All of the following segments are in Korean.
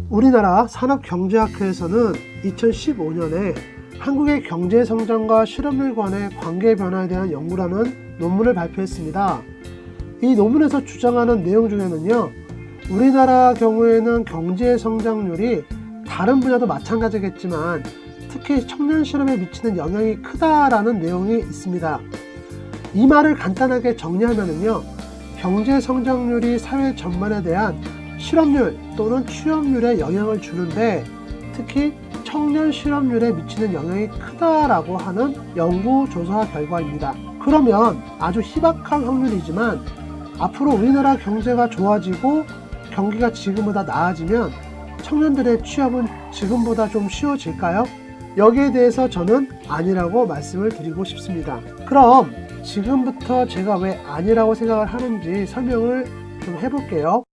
우리나라 산업경제학회에서는 2015년에 한국의 경제성장과 실업률 간의 관계 변화에 대한 연구라는 논문을 발표했습니다. 이 논문에서 주장하는 내용 중에는요, 우리나라 경우에는 경제 성장률이 다른 분야도 마찬가지겠지만 특히 청년 실업에 미치는 영향이 크다라는 내용이 있습니다. 이 말을 간단하게 정리하면요, 경제 성장률이 사회 전반에 대한 실업률 또는 취업률에 영향을 주는데 특히 청년 실업률에 미치는 영향이 크다라고 하는 연구 조사 결과입니다. 그러면 아주 희박한 확률이지만 앞으로 우리나라 경제가 좋아지고 경기가 지금보다 나아지면 청년들의 취업은 지금보다 좀 쉬워질까요? 여기에 대해서 저는 아니라고 말씀을 드리고 싶습니다. 그럼 지금부터 제가 왜 아니라고 생각을 하는지 설명을 좀 해볼게요.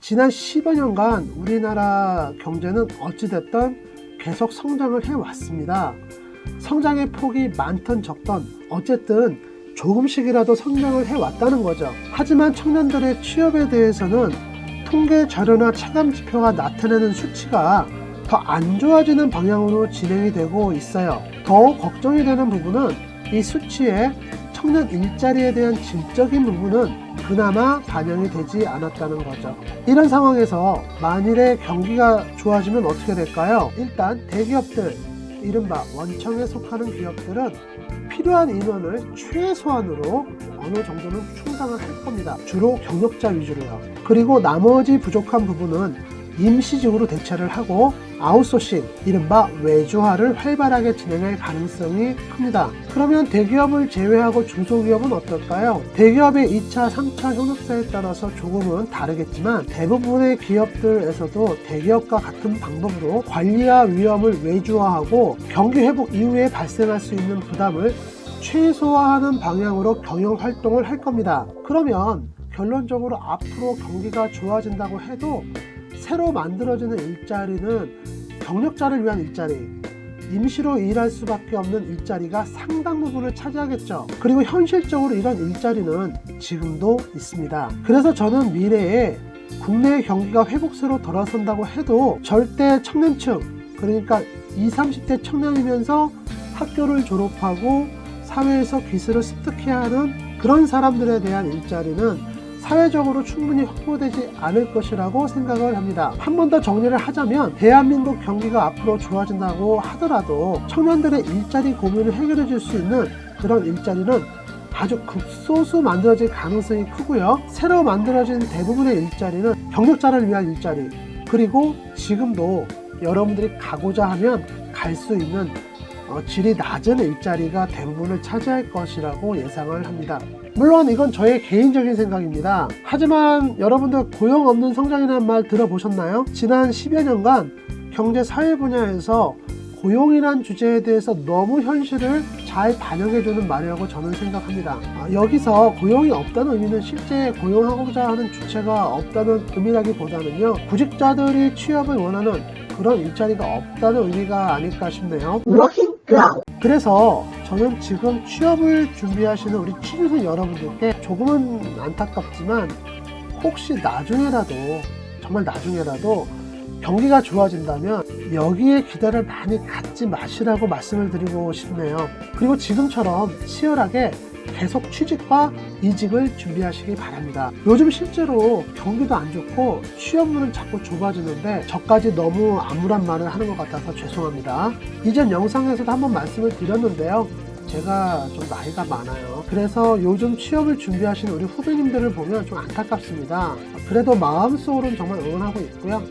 지난 10여 년간 우리나라 경제는 어찌됐든 계속 성장을 해왔습니다. 성장의 폭이 많든 적든 어쨌든 조금씩이라도 성장을 해왔다는 거죠. 하지만 청년들의 취업에 대해서는 통계 자료나 체감 지표가 나타내는 수치가 더 안 좋아지는 방향으로 진행이 되고 있어요. 더욱 걱정이 되는 부분은 이 수치에 청년 일자리에 대한 질적인 부분은 그나마 반영이 되지 않았다는 거죠. 이런 상황에서 만일에 경기가 좋아지면 어떻게 될까요? 일단 대기업들, 이른바 원청에 속하는 기업들은 필요한 인원을 최소한으로 어느 정도는 충당을 할 겁니다. 주로 경력자 위주로요. 그리고 나머지 부족한 부분은 임시직으로 대체를 하고 아웃소싱, 이른바 외주화를 활발하게 진행할 가능성이 큽니다. 그러면 대기업을 제외하고 중소기업은 어떨까요? 대기업의 2차, 3차 현업사에 따라서 조금은 다르겠지만 대부분의 기업들에서도 대기업과 같은 방법으로 관리와 위험을 외주화하고 경기 회복 이후에 발생할 수 있는 부담을 최소화하는 방향으로 경영 활동을 할 겁니다. 그러면 결론적으로 앞으로 경기가 좋아진다고 해도 새로 만들어지는 일자리는 경력자를 위한 일자리, 임시로 일할 수밖에 없는 일자리가 상당 부분을 차지하겠죠. 그리고 현실적으로 이런 일자리는 지금도 있습니다. 그래서 저는 미래에 국내 경기가 회복세로 돌아선다고 해도 절대 청년층, 그러니까 20, 30대 청년이면서 학교를 졸업하고 사회에서 기술을 습득해야 하는 그런 사람들에 대한 일자리는 사회적으로 충분히 확보되지 않을 것이라고 생각을 합니다. 한 번 더 정리를 하자면 대한민국 경기가 앞으로 좋아진다고 하더라도 청년들의 일자리 고민을 해결해 줄 수 있는 그런 일자리는 아주 극소수 만들어질 가능성이 크고요. 새로 만들어진 대부분의 일자리는 경력자를 위한 일자리, 그리고 지금도 여러분들이 가고자 하면 갈 수 있는 질이 낮은 일자리가 대부분을 차지할 것이라고 예상을 합니다. 물론 이건 저의 개인적인 생각입니다. 하지만 여러분들 고용 없는 성장이라는 말 들어보셨나요? 지난 10여 년간 경제 사회 분야에서 고용이란 주제에 대해서 너무 현실을 잘 반영해주는 말이라고 저는 생각합니다. 여기서 고용이 없다는 의미는 실제 고용하고자 하는 주체가 없다는 의미라기보다는요, 구직자들이 취업을 원하는 그런 일자리가 없다는 의미가 아닐까 싶네요. 그래서 저는 지금 취업을 준비하시는 우리 취준생 여러분들께 조금은 안타깝지만 혹시 나중에라도, 정말 나중에라도 경기가 좋아진다면 여기에 기대를 많이 갖지 마시라고 말씀을 드리고 싶네요. 그리고 지금처럼 치열하게 계속 취직과 이직을 준비하시기 바랍니다. 요즘 실제로 경기도 안 좋고 취업문은 자꾸 좁아지는데 저까지 너무 암울한 말을 하는 것 같아서 죄송합니다. 이전 영상에서도 한번 말씀을 드렸는데요, 제가 좀 나이가 많아요. 그래서 요즘 취업을 준비하시는 우리 후배님들을 보면 좀 안타깝습니다. 그래도 마음속으로는 정말 응원하고 있고요,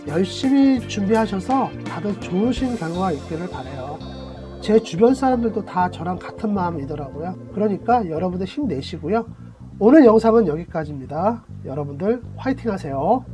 열심히 준비하셔서 다들 좋으신 결과가 있기를 바라요. 제 주변 사람들도 다 저랑 같은 마음이더라고요. 그러니까 여러분들 힘내시고요. 오늘 영상은 여기까지입니다. 여러분들 화이팅 하세요.